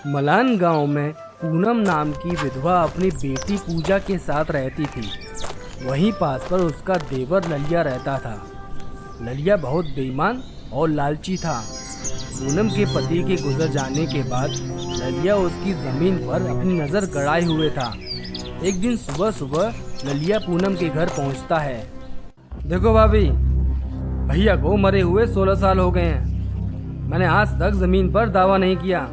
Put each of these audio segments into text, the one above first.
Malan गांव में पूनम नाम की विधवा अपनी बेटी पूजा के साथ रहती थी। वहीं पास पर उसका देवर ललिया रहता था। ललिया बहुत बेईमान और लालची था। पूनम के पति के गुजर जाने के बाद ललिया उसकी जमीन पर अपनी नज़र गड़ाए हुए था। एक दिन सुबह सुबह ललिया पूनम के घर पहुंचता है। देखो भाभी, भैया को मरे हुए 16 साल हो गए हैं। मैंने आज तक जमीन पर दावा नहीं किया,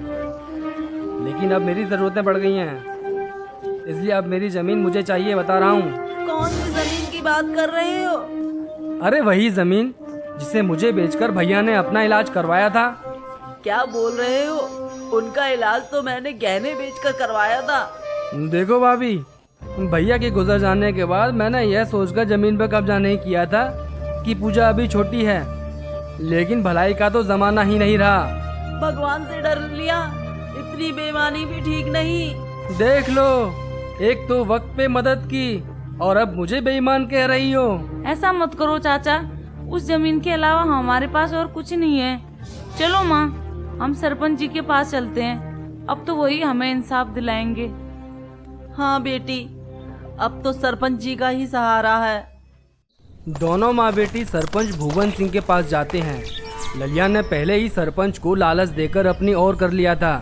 लेकिन अब मेरी ज़रूरतें बढ़ गई हैं, इसलिए अब मेरी ज़मीन मुझे चाहिए। बता रहा हूँ। कौन सी जमीन की बात कर रहे हो? अरे वही ज़मीन जिसे मुझे बेचकर भैया ने अपना इलाज करवाया था। क्या बोल रहे हो? उनका इलाज तो मैंने गहने बेचकर करवाया था। देखो भाभी, भैया के गुजर जाने के बाद मैंने यह सोचकर ज़मीन पर कब्जा नहीं किया था कि पूजा अभी छोटी है, लेकिन भलाई का तो ज़माना ही नहीं रहा। भगवान से डर लिया, इतनी बेईमानी भी ठीक नहीं। देख लो, एक तो वक्त पे मदद की और अब मुझे बेईमान कह रही हो। ऐसा मत करो चाचा, उस जमीन के अलावा हमारे पास और कुछ नहीं है। चलो माँ, हम सरपंच जी के पास चलते हैं, अब तो वही हमें इंसाफ दिलाएंगे। हाँ बेटी, अब तो सरपंच जी का ही सहारा है। दोनों माँ बेटी सरपंच भुवन सिंह के पास जाते हैं। ललिया ने पहले ही सरपंच को लालच देकर अपनी ओर कर लिया था।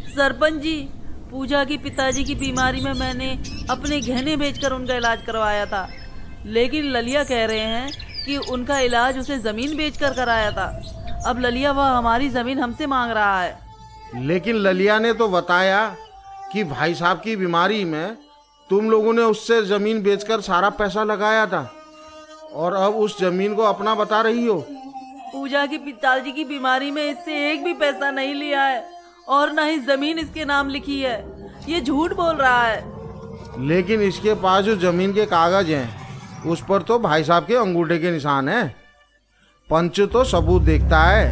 सरपंच जी, पूजा की पिताजी की बीमारी में मैंने अपने गहने बेचकर उनका इलाज करवाया था, लेकिन ललिया कह रहे हैं कि उनका इलाज उसे जमीन बेचकर कराया था। अब ललिया वह हमारी जमीन हमसे मांग रहा है। लेकिन ललिया ने तो बताया कि भाई साहब की बीमारी में तुम लोगों ने उससे जमीन बेचकर सारा पैसा लगाया था और अब उस जमीन को अपना बता रही हो। पूजा की पिताजी की बीमारी में इससे एक भी पैसा नहीं लिया है और न ही जमीन इसके नाम लिखी है। ये झूठ बोल रहा है। लेकिन इसके पास जो जमीन के कागज हैं उस पर तो भाई साहब के अंगूठे के निशान हैं। पंच तो सबूत देखता है।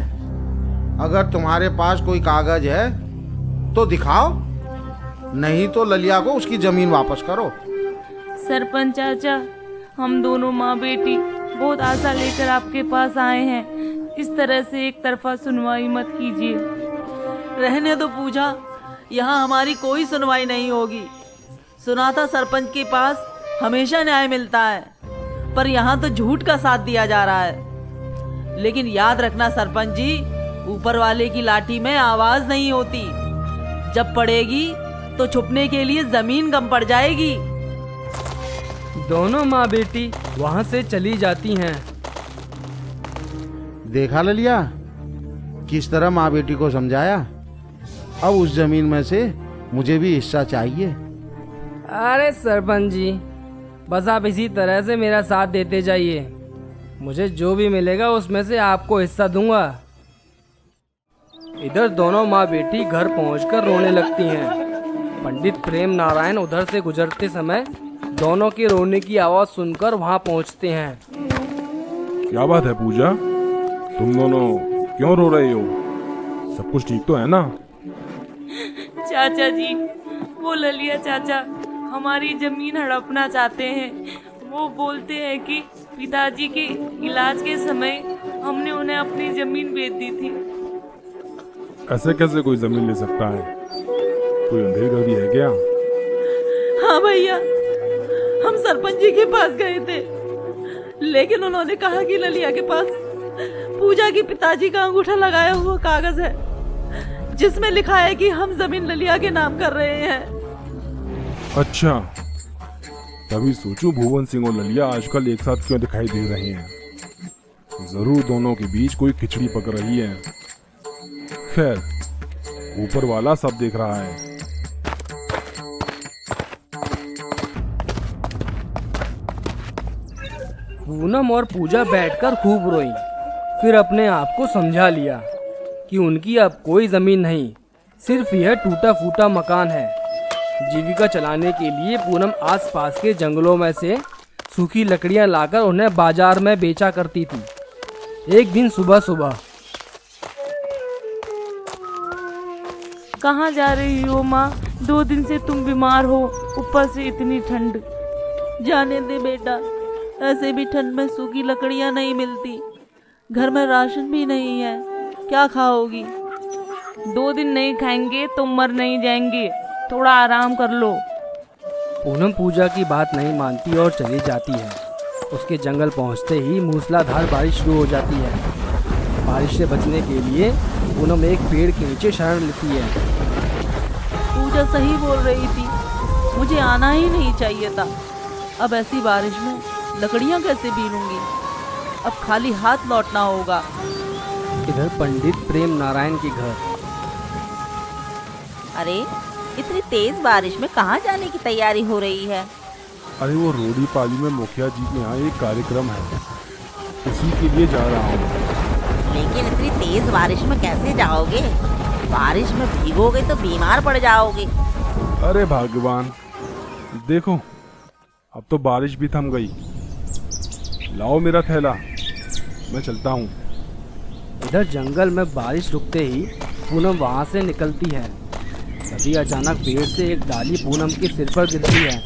अगर तुम्हारे पास कोई कागज है तो दिखाओ, नहीं तो ललिया को उसकी जमीन वापस करो। सरपंच चाचा, हम दोनों माँ बेटी बहुत आशा लेकर आपके पास आए हैं, इस तरह से एक तरफा सुनवाई मत कीजिए। रहने दो पूजा, यहाँ हमारी कोई सुनवाई नहीं होगी। सुना था सरपंच के पास हमेशा न्याय मिलता है, पर यहाँ तो झूठ का साथ दिया जा रहा है। लेकिन याद रखना सरपंच जी, ऊपर वाले की लाठी में आवाज नहीं होती। जब पड़ेगी तो छुपने के लिए जमीन कम पड़ जाएगी। दोनों माँ बेटी वहाँ से चली जाती हैं। देखा ललिया, किस तरह माँ बेटी को समझाया। अब उस जमीन में से मुझे भी हिस्सा चाहिए। अरे सरपंच जी, बस आप इसी तरह से मेरा साथ देते जाइए। मुझे जो भी मिलेगा उसमें से आपको हिस्सा दूंगा। इधर दोनों माँ बेटी घर पहुंचकर रोने लगती हैं। पंडित प्रेम नारायण उधर से गुजरते समय दोनों के रोने की आवाज सुनकर वहां पहुंचते हैं। क्या बात है पूजा, तुम दोनों क्यों रो रहे हो? सब कुछ ठीक तो है ना? चाचा जी, वो ललिया चाचा हमारी जमीन हड़पना चाहते हैं। वो बोलते हैं कि पिताजी के इलाज के समय हमने उन्हें अपनी जमीन बेच दी थी। ऐसे कैसे कोई जमीन ले सकता है? कोई अंधेरी गर्दी है क्या? हाँ भैया, हम सरपंच जी के पास गए थे, लेकिन उन्होंने कहा कि ललिया के पास पूजा के पिताजी का अंगूठा लगाया हुआ कागज है, जिसमें लिखा है कि हम जमीन ललिया के नाम कर रहे हैं। अच्छा, तभी सोचूं भुवन सिंह और ललिया आजकल एक साथ क्यों दिखाई दे रहे हैं। जरूर दोनों के बीच कोई खिचड़ी पक रही है। खैर, ऊपर वाला सब देख रहा है। पूनम और पूजा बैठकर खूब रोई। फिर अपने आप को समझा लिया कि उनकी अब कोई जमीन नहीं, सिर्फ यह टूटा फूटा मकान है। जीविका चलाने के लिए पूनम आसपास के जंगलों में से सूखी लकड़ियां लाकर उन्हें बाजार में बेचा करती थी। एक दिन सुबह सुबह कहाँ जा रही हो माँ? 2 दिन से तुम बीमार हो, ऊपर से इतनी ठंड। जाने दे बेटा, ऐसे भी ठंड में सूखी लकड़ियां नहीं मिलती, घर में राशन भी नहीं है, क्या खाओगी? 2 दिन नहीं खाएंगे तो मर नहीं जाएंगे, थोड़ा आराम कर लो। पूनम पूजा की बात नहीं मानती और चली जाती है। उसके जंगल पहुंचते ही मूसलाधार बारिश शुरू हो जाती है। बारिश से बचने के लिए पूनम एक पेड़ के नीचे शरण लेती है। पूजा सही बोल रही थी, मुझे आना ही नहीं चाहिए था। अब ऐसी बारिश में लकड़ियां कैसे बीनूंगी? अब खाली हाथ लौटना होगा। इधर पंडित प्रेम नारायण के घर। अरे इतनी तेज बारिश में कहाँ जाने की तैयारी हो रही है? अरे वो रोडी पाली में मुखिया जी के यहाँ एक कार्यक्रम है, उसी के लिए जा रहा हूँ। लेकिन इतनी तेज बारिश में कैसे जाओगे? बारिश में भीगोगे तो बीमार पड़ जाओगे। अरे भगवान, देखो अब तो बारिश भी थम गई। लाओ मेरा थैला, मैं चलता हूँ। इधर जंगल में बारिश रुकते ही पूनम वहाँ से निकलती है। तभी अचानक पेड़ से एक डाली पूनम के सिर पर गिरती है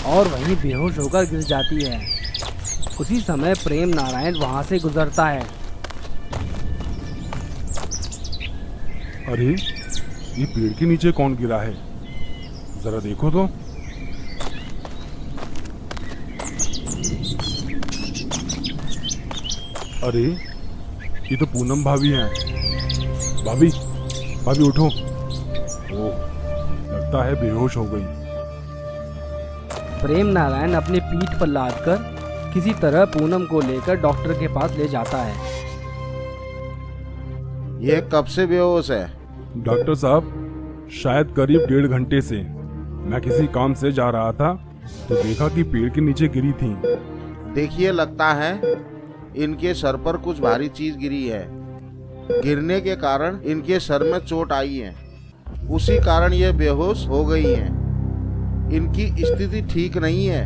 और वहीं बेहोश होकर गिर जाती है। उसी समय प्रेम नारायण वहाँ से गुजरता है। अरे ये पेड़ के नीचे कौन गिरा है, जरा देखो तो। अरे ये तो पूनम भाभी हैं। भाभी, भाभी उठो। ओह, लगता है बेहोश हो गई। प्रेम नारायण अपनी पीठ पर लादकर किसी तरह पूनम को लेकर डॉक्टर के पास ले जाता है। ये कब से बेहोश है? डॉक्टर साहब, शायद करीब 1.5 घंटे से। मैं किसी काम से जा रहा था तो देखा कि पेड़ के नीचे गिरी थी। देखिए, लगता है इनके सर पर कुछ भारी चीज गिरी है। गिरने के कारण इनके सर में चोट आई है, उसी कारण ये बेहोश हो गई हैं। इनकी स्थिति ठीक नहीं है,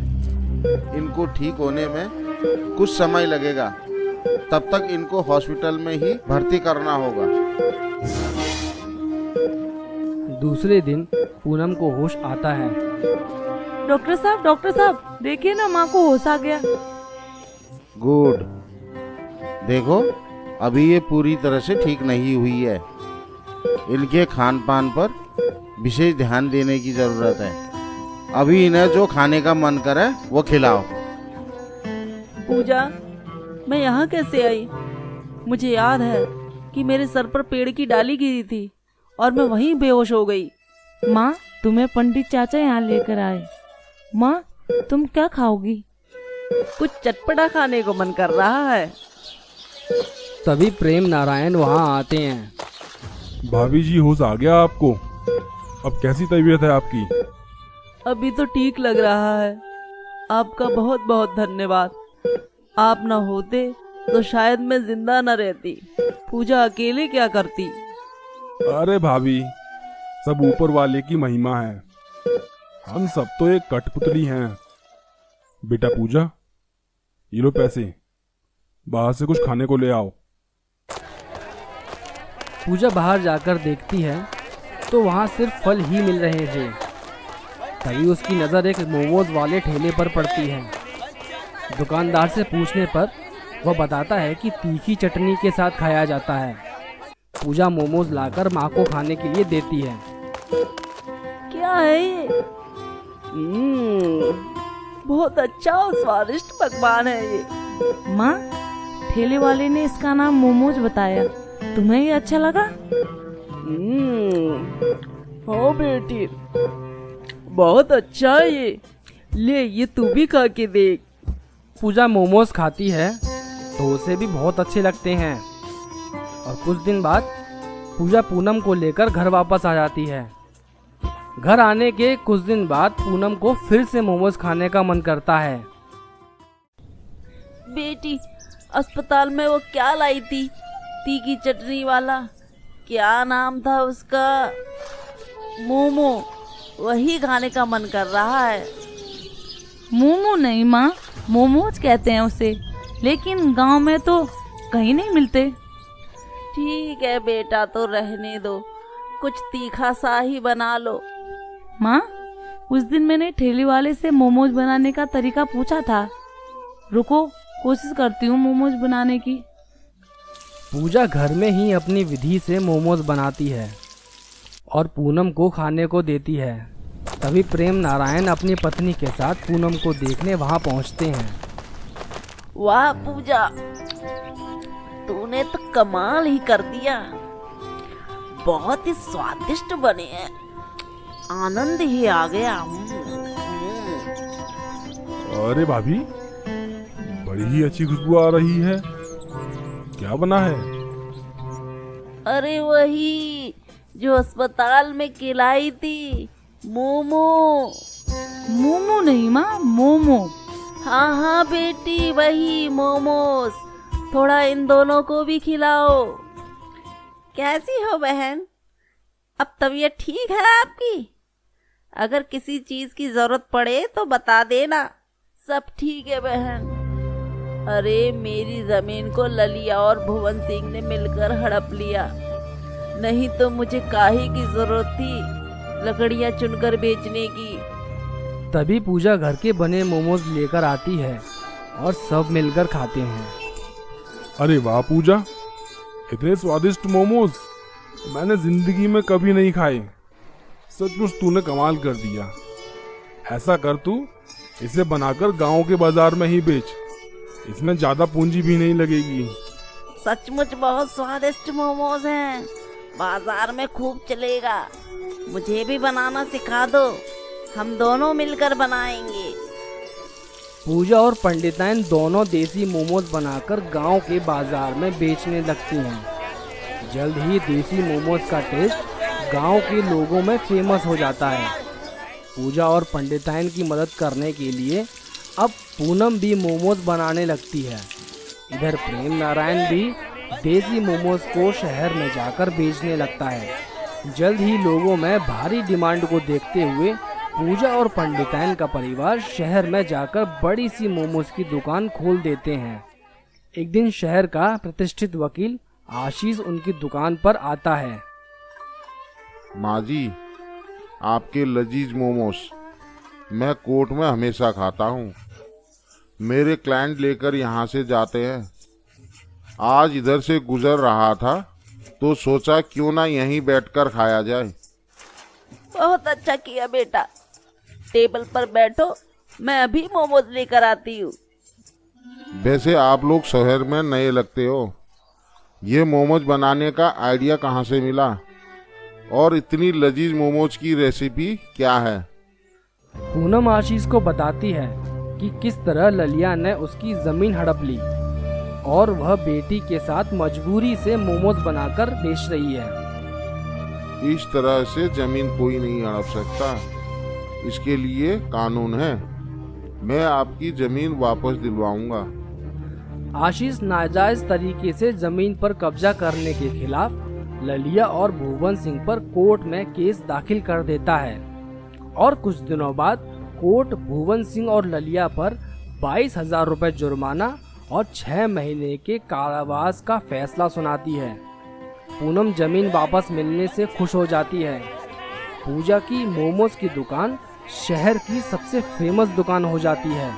इनको ठीक होने में कुछ समय लगेगा। तब तक इनको हॉस्पिटल में ही भर्ती करना होगा। दूसरे दिन पूनम को होश आता है। डॉक्टर साहब, देखिए ना, माँ को होश आ गया। गुड। देखो, अभी ये पूरी तरह से ठीक नहीं हुई है। इनके खान पान पर विशेष ध्यान देने की जरूरत है। अभी इन्हें जो खाने का मन करे वो खिलाओ। पूजा, मैं यहाँ कैसे आई? मुझे याद है कि मेरे सर पर पेड़ की डाली गिरी थी और मैं वहीं बेहोश हो गई। माँ, तुम्हें पंडित चाचा यहाँ लेकर आए। माँ, तुम क्या खाओगी? कुछ चटपटा खाने को मन कर रहा है। तभी प्रेम नारायण वहाँ आते हैं। भाभी जी, होश आ गया आपको? अब कैसी तबीयत है आपकी? अभी तो ठीक लग रहा है। आपका बहुत बहुत धन्यवाद। आप न होते तो शायद मैं जिंदा न रहती। पूजा अकेले क्या करती? अरे भाभी, सब ऊपर वाले की महिमा है। हम सब तो एक कठपुतली हैं। बेटा पूजा, ये लो पैसे, बाहर से कुछ खाने को ले आओ। पूजा बाहर जाकर देखती है तो वहाँ सिर्फ फल ही मिल रहे थे। तभी उसकी नज़र एक मोमोज वाले ठेले पर पड़ती है। दुकानदार से पूछने पर वह बताता है कि तीखी चटनी के साथ खाया जाता है। पूजा मोमोज लाकर माँ को खाने के लिए देती है। क्या है ये? बहुत अच्छा और स्वादिष्ट पकवान है ये। माँ, ठेले वाले ने इसका नाम मोमोज बताया, तुम्हें ये अच्छा लगा? हाँ बेटी, बहुत अच्छा है ये। ले, ये तू भी खा के देख। पूजा मोमोज खाती है तो उसे भी बहुत अच्छे लगते हैं। और कुछ दिन बाद पूजा पूनम को लेकर घर वापस आ जाती है। घर आने के कुछ दिन बाद पूनम को फिर से मोमोज खाने का मन करता है। बेटी, अस्पताल में वो क्या लाई थी? तीखी चटनी वाला, क्या नाम था उसका? मोमो। वही खाने का मन कर रहा है। मोमो नहीं माँ, मोमोज कहते हैं उसे, लेकिन गांव में तो कहीं नहीं मिलते। ठीक है बेटा, तो रहने दो, कुछ तीखा सा ही बना लो। माँ, उस दिन मैंने ठेले वाले से मोमोज बनाने का तरीका पूछा था। रुको, कोशिश करती हूँ मोमोज बनाने की। पूजा घर में ही अपनी विधि से मोमोज बनाती है और पूनम को खाने को देती है। तभी प्रेम नारायण अपनी पत्नी के साथ पूनम को देखने वहां पहुंचते हैं। वाह पूजा, तूने तो कमाल ही कर दिया, बहुत ही स्वादिष्ट बने हैं, आनंद ही आ गया। अरे भाभी, बड़ी ही अच्छी खुशबू आ रही है, क्या बना है? अरे वही जो अस्पताल में खिलाई थी, मोमो। मोमो नहीं माँ, मोमो। हाँ हाँ बेटी, वही मोमोज। थोड़ा इन दोनों को भी खिलाओ। कैसी हो बहन, अब तबीयत ठीक है आपकी? अगर किसी चीज की जरूरत पड़े तो बता देना, सब ठीक है बहन। अरे मेरी जमीन को ललिया और भुवन सिंह ने मिलकर हड़प लिया, नहीं तो मुझे काहे की जरूरत थी लकड़ियां चुनकर बेचने की। तभी पूजा घर के बने मोमोज लेकर आती है और सब मिलकर खाते हैं। अरे वाह पूजा, इतने स्वादिष्ट मोमोज मैंने जिंदगी में कभी नहीं खाए। सचमुच तूने कमाल कर दिया। ऐसा कर, तू इसे बनाकर गांव के बाजार में ही बेच, इसमें ज्यादा पूंजी भी नहीं लगेगी। सचमुच बहुत स्वादिष्ट मोमोज हैं, बाजार में खूब चलेगा। मुझे भी बनाना सिखा दो, हम दोनों मिलकर बनाएंगे। पूजा और पंडिताइन दोनों देसी मोमोज बनाकर गांव के बाजार में बेचने लगती हैं। जल्द ही देसी मोमोज का टेस्ट गांव के लोगों में फेमस हो जाता है। पूजा और पंडिताइन की मदद करने के लिए अब पूनम भी मोमोज बनाने लगती है। इधर प्रेम नारायण भी देसी मोमोज को शहर में जाकर बेचने लगता है। जल्द ही लोगों में भारी डिमांड को देखते हुए पूजा और पंडिताइन का परिवार शहर में जाकर बड़ी सी मोमोज की दुकान खोल देते हैं। एक दिन शहर का प्रतिष्ठित वकील आशीष उनकी दुकान पर आता है। माँ जी, आपके लजीज मोमोज मैं कोर्ट में हमेशा खाता हूँ। मेरे क्लाइंट लेकर यहाँ से जाते हैं। आज इधर से गुजर रहा था तो सोचा क्यों ना यहीं बैठकर खाया जाए। बहुत अच्छा किया बेटा, टेबल पर बैठो, मैं अभी मोमोज लेकर आती हूँ। वैसे आप लोग शहर में नए लगते हो, ये मोमोज बनाने का आइडिया कहाँ से मिला और इतनी लजीज मोमोज की रेसिपी क्या है? पूनम आशीष को बताती है कि किस तरह ललिया ने उसकी जमीन हड़प ली और वह बेटी के साथ मजबूरी से मोमोज बनाकर बेच रही है। इस तरह से जमीन कोई नहीं हड़प सकता, इसके लिए कानून है। मैं आपकी जमीन वापस दिलवाऊंगा। आशीष नाजायज तरीके से जमीन पर कब्जा करने के खिलाफ ललिया और भुवन सिंह पर कोर्ट में केस दाखिल कर देता है और कुछ दिनों बाद कोर्ट भुवन सिंह और ललिया पर 22,000 रुपए जुर्माना और 6 महीने के कारावास का फैसला सुनाती है। पूनम जमीन वापस मिलने से खुश हो जाती है। पूजा की मोमोज की दुकान शहर की सबसे फेमस दुकान हो जाती है।